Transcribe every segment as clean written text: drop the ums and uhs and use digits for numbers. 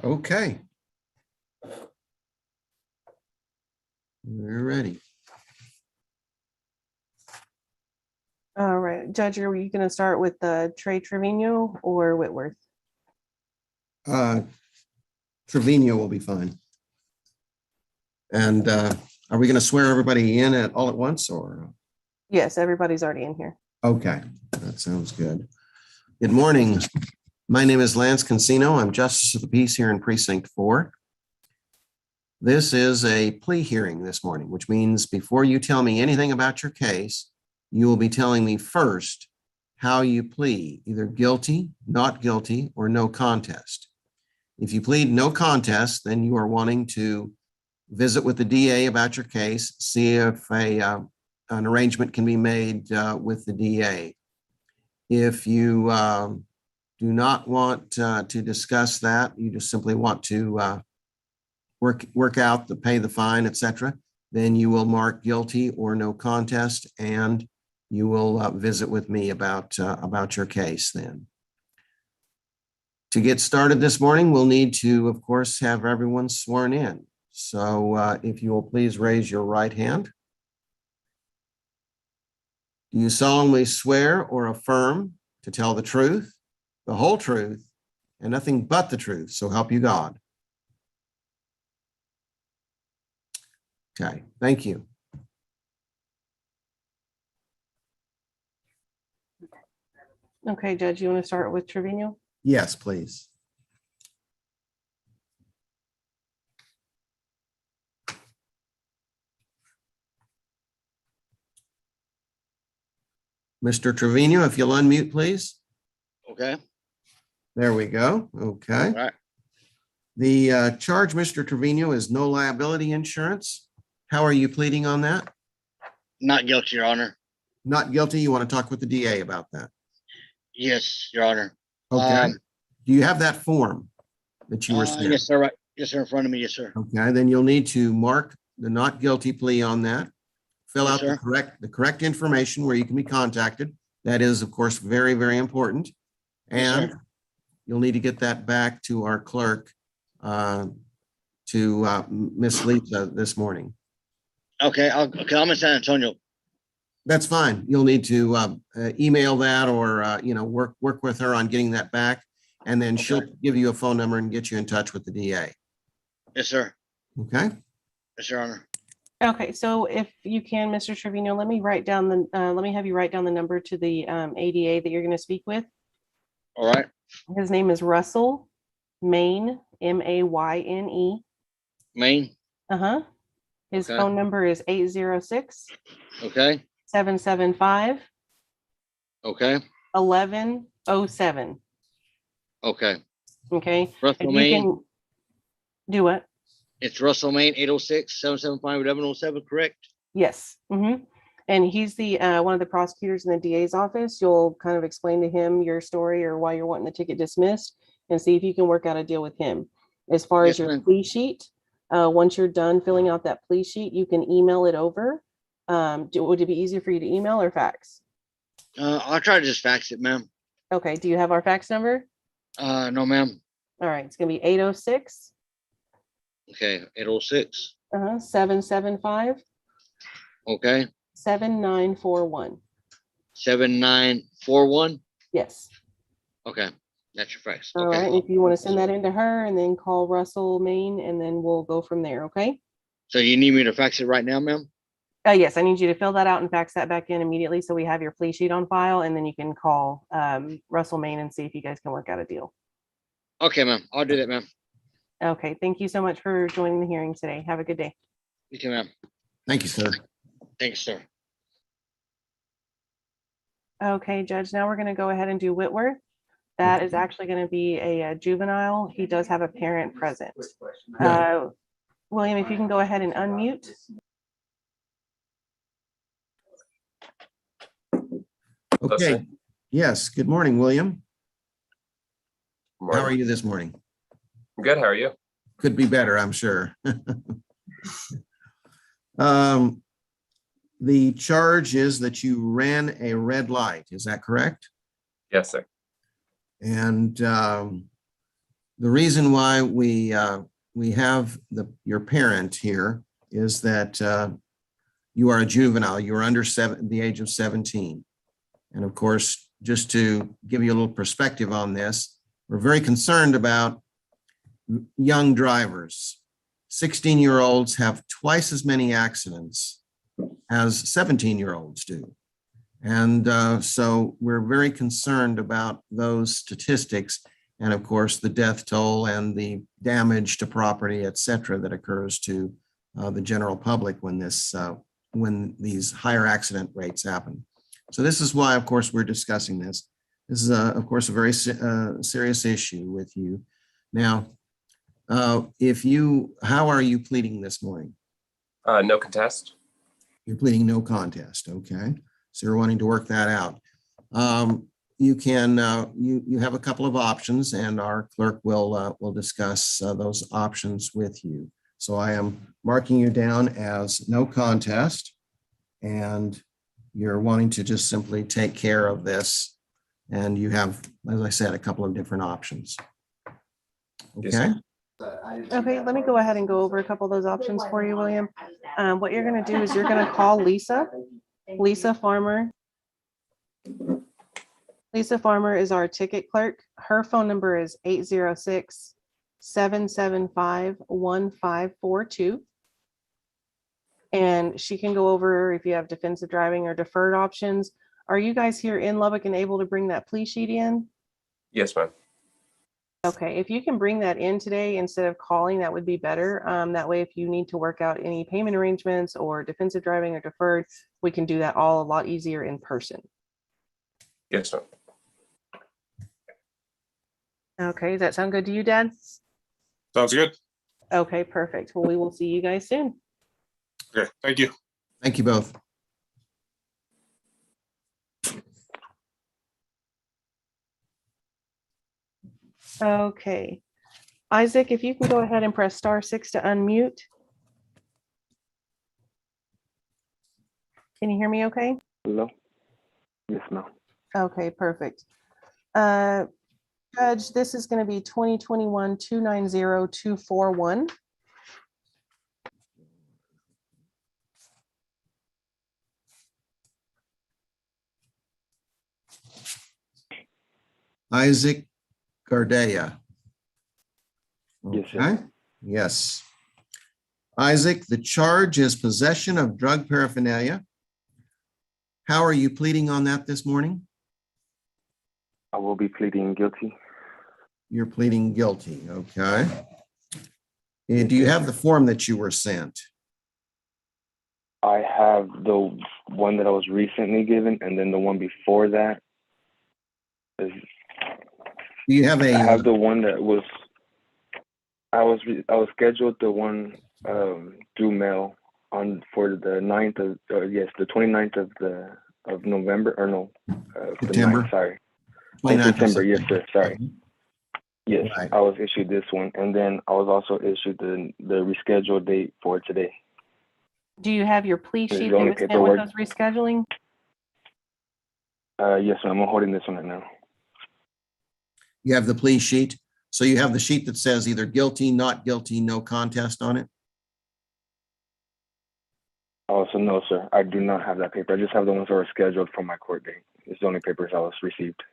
Okay. We're ready. All right, Judge, are you going to start with Trey Trevino or Whitworth? Trevino will be fine. And are we going to swear everybody in all at once or? Yes, everybody's already in here. Okay, that sounds good. Good morning. My name is Lance Consino. I'm Justice of the Peace here in Precinct 4. This is a plea hearing this morning, which means before you tell me anything about your case, you will be telling me first how you plead, either guilty, not guilty, or no contest. If you plead no contest, then you are wanting to visit with the DA about your case, see if an arrangement can be made with the DA. If you do not want to discuss that, you just simply want to work out pay the fine, etc., then you will mark guilty or no contest, and you will visit with me about your case then. To get started this morning, we'll need to, of course, have everyone sworn in. So if you will please raise your right hand. Do you solemnly swear or affirm to tell the truth, the whole truth, and nothing but the truth, so help you God? Okay, thank you. Okay, Judge, you want to start with Trevino? Yes, please. Mr. Trevino, if you'll unmute, please. Okay. There we go. Okay. All right. The charge, Mr. Trevino, is no liability insurance. How are you pleading on that? Not guilty, Your Honor. Not guilty. You want to talk with the DA about that? Yes, Your Honor. Okay. Do you have that form that you were sent? Yes, sir. Right. Yes, sir. In front of me. Yes, sir. Okay. Then you'll need to mark the not guilty plea on that. Fill Yes, out the correct information where you can be contacted. That is, of course, very, very important. Yes, And sir. you'll need to get that back to our clerk, to Miss Lisa this morning. Okay. I'm in San Antonio. That's fine. You'll need to email that or work with her on getting that back, and then she'll give you a phone number and get you in touch with the DA. Yes, sir. Okay. Yes, Your Honor. Okay, so if you can, Mr. Trevino, let me have you write down the number to the ADA that you're going to speak with. All right. His name is Russell Mayne, Mayne. Maine. His Okay. phone number is 806 Okay. 775 Okay. 1107. Okay. Okay. Russell If you Maine. can do what? It's Russell Maine, 806-775-1107, correct? Yes. And he's the one of the prosecutors in the DA's office. You'll kind of explain to him your story or why you're wanting the ticket dismissed and see if you can work out a deal with him. As far as your plea sheet, once you're done filling out that plea sheet, you can email it over. Would it be easier for you to email or fax? I'll try to just fax it, ma'am. Okay. Do you have our fax number? No, ma'am. All right. It's going to be 806. Okay. 806. 775. Okay. 7941. 7941. Yes. Okay. That's your fax. All Okay. right. If you want to send that in to her and then call Russell Mayne, and then we'll go from there. Okay. So you need me to fax it right now, ma'am? Yes, I need you to fill that out and fax that back in immediately so we have your plea sheet on file, and then you can call Russell Mayne and see if you guys can work out a deal. Okay, ma'am. I'll do that, ma'am. Okay. Thank you so much for joining the hearing today. Have a good day. You too, ma'am. Thank you, sir. Thank you, sir. Okay, Judge, now we're going to go ahead and do Whitworth. That is actually going to be a juvenile. He does have a parent present. William, if you can go ahead and unmute. Okay. Yes. Good morning, William. Morning. How are you this morning? I'm good. How are you? Could be better, I'm sure. The charge is that you ran a red light. Is that correct? Yes, sir. And The reason why we have your parent here is that you are a juvenile. You are under the age of 17. And of course, just to give you a little perspective on this, we're very concerned about young drivers. 16-year-olds have twice as many accidents as 17-year-olds do. And so we're very concerned about those statistics and of course the death toll and the damage to property, et cetera, that occurs to the general public when these higher accident rates happen. So this is why, of course, we're discussing this. This is, of course, a very serious issue with you. Now, how are you pleading this morning? No contest. You're pleading no contest, okay? So you're wanting to work that out. You can, you have a couple of options and our clerk will discuss those options with you. So I am marking you down as no contest and you're wanting to just simply take care of this. And you have, as I said, a couple of different options. Yes, Okay. Okay, let me go ahead and go over a couple of those options for you, William. What you're gonna do is you're gonna call Lisa Farmer. Lisa Farmer is our ticket clerk. Her phone number is 806-775-1542. And she can go over if you have defensive driving or deferred options. Are you guys here in Lubbock and able to bring that plea sheet in? Yes, ma'am. Okay, if you can bring that in today instead of calling, that would be better. That way, if you need to work out any payment arrangements or defensive driving or deferred, we can do that all a lot easier in person. Yes, ma'am. Okay, does that sound good to you, Dad? Sounds good. Okay, perfect. Well, we will see you guys soon. Okay, thank you. Thank you both. Okay. Isaac, if you can go ahead and press *6 to unmute. Can you hear me okay? Hello? Yes, ma'am. Okay, perfect. Judge, this is going to be 2021-290-241. Isaac Gardea. Yes, sir. Okay. Yes. Isaac, the charge is possession of drug paraphernalia. How are you pleading on that this morning? I will be pleading guilty. You're pleading guilty, okay. And do you have the form that you were sent? I have the one that I was recently given, and then the one before that is. Do you have I a, have the one that was. I was scheduled the one through mail for the 9th of the 29th of November, or no, September? the 9th, sorry. 29th of September, yes, sir, sorry. Mhm. Yes, Right. I was issued this one, and then I was also issued the rescheduled date for today. Do you have your plea There's sheet the that only was sent with paperwork. those rescheduling? Yes, ma'am, I'm holding this one right now. You have the plea sheet. So you have the sheet that says either guilty, not guilty, no contest on it? Also, no, sir, I do not have that paper. I just have the ones that were scheduled for my court date. It's the only papers I was received.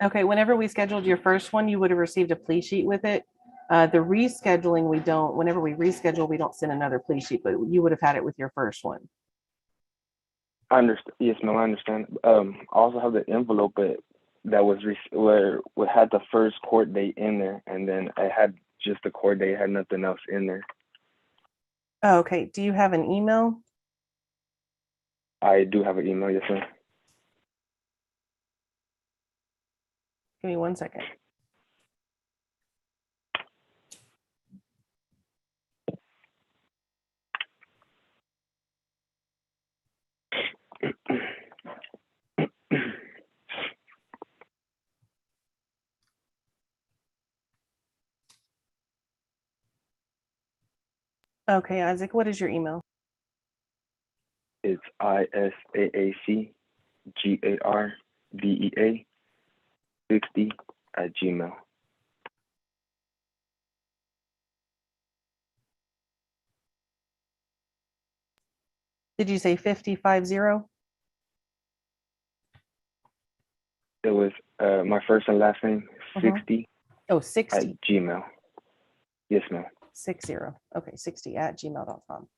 Okay, whenever we scheduled your first one, you would have received a plea sheet with it. The rescheduling, we don't, whenever we reschedule, we don't send another plea sheet, but you would have had it with your first one. I understand. Yes, ma'am, I understand. I also have the envelope that was where we had the first court date in there, and then I had just the court date, had nothing else in there. Oh, okay, do you have an email? I do have an email, yes, sir. Give me 1 second. Okay, Isaac, what is your email? It's ISAACGARDEA 60 @gmail. Did you say 550? It was my first and last name, Uh-huh. 60 Oh, at 60. Gmail. Yes, ma'am. 60. Okay, 60@gmail.com.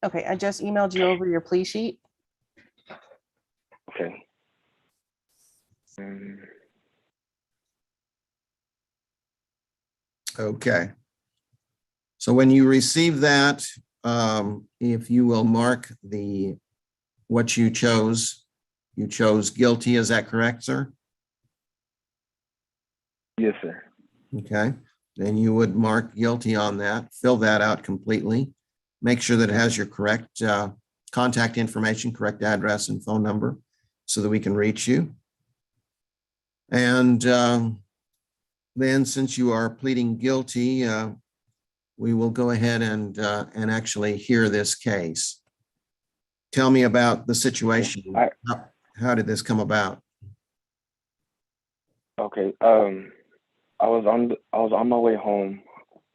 Okay, I just emailed you over your plea sheet. Okay. Um, Okay. So when you receive that, if you will mark what you chose guilty, is that correct, sir? yes, sir. Okay, then you would mark guilty on that, fill that out completely. Make sure that it has your correct contact information, correct address and phone number so that we can reach you. And then since you are pleading guilty, we will go ahead and actually hear this case. Tell me about the situation. How did this come about? Okay. I was on my way home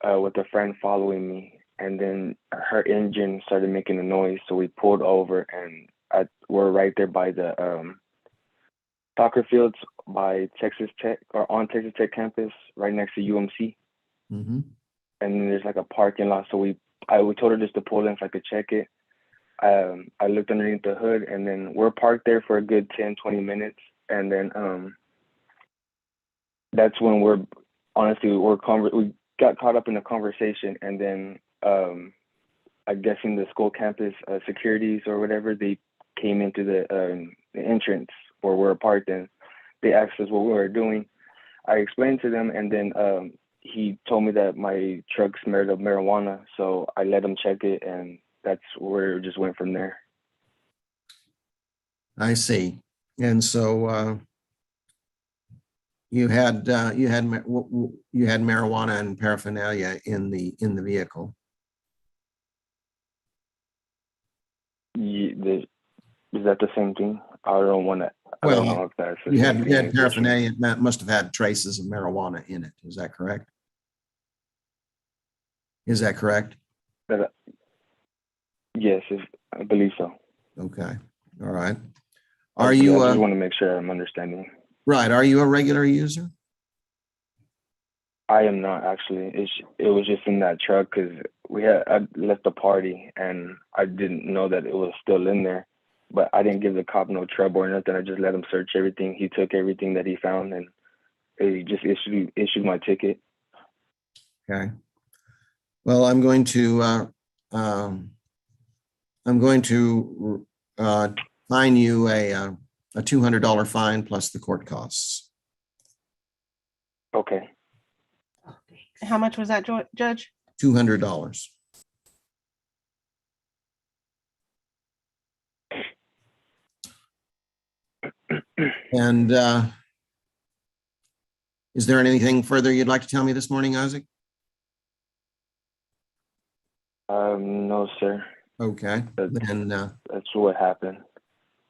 with a friend following me, and then her engine started making a noise, so we pulled over, and we're right there by the soccer fields by Texas Tech, or on Texas Tech campus, right next to UMC. Mhm. And then there's like a parking lot, so we told her just to pull in so I could check it. I looked underneath the hood, and then we're parked there for a good 10-20 minutes, and then that's when we got caught up in the conversation, and then I'm guessing the school campus securities or whatever, they came into the entrance where we're parked, and they asked us what we were doing. I explained to them, and then he told me that my truck smelled of marijuana, so I let him check it, and that's where it just went from there. I see. And so you had marijuana and paraphernalia in the vehicle. Is that the same thing? I don't want to. I Well, don't know if that's the you same had thing. paraphernalia that must have had traces of marijuana in it. Is that correct? Is that correct? Yes, I believe so. Okay. All right. I Are you just want to make sure I'm understanding. right? Are you a regular user? I am not actually. It was just in that truck because I left the party and I didn't know that it was still in there, but I didn't give the cop no trouble or nothing. I just let him search everything. He took everything that he found, and he just issued my ticket. Okay. Well, I'm going to fine you a $200 fine plus the court costs. Okay. How much was that, Judge? $200. And is there anything further you'd like to tell me this morning, Isaac? No, sir. Okay. That's what happened.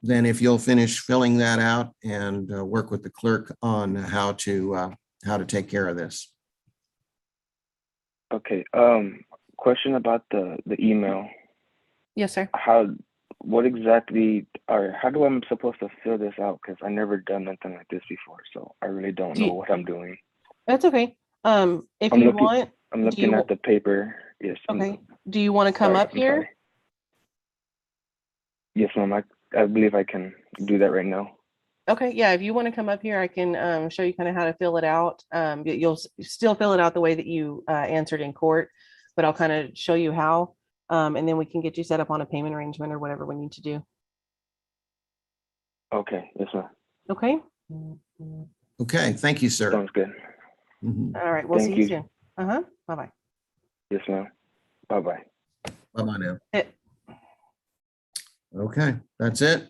Then if you'll finish filling that out and work with the clerk on how to take care of this. Okay. Question about the email. Yes, sir. What exactly, or how do I'm supposed to fill this out? Because I never done nothing like this before, so I really don't know what I'm doing. That's okay. If I'm you looking- want, I'm looking at the paper. Yes. okay. Do you want to come up I'm here? sorry. Yes, ma'am. I believe I can do that right now. Okay, yeah, if you want to come up here, I can show you kind of how to fill it out. You'll still fill it out the way that you answered in court, but I'll kind of show you how. And then we can get you set up on a payment arrangement or whatever we need to do. Okay. Yes, ma'am. Okay. Okay. Thank you, sir. Sounds good. Mhm. All right. We'll Thank see you you. soon. Uh-huh. Bye-bye. Yes, ma'am. Bye-bye. Bye-bye now. It- Okay, that's it.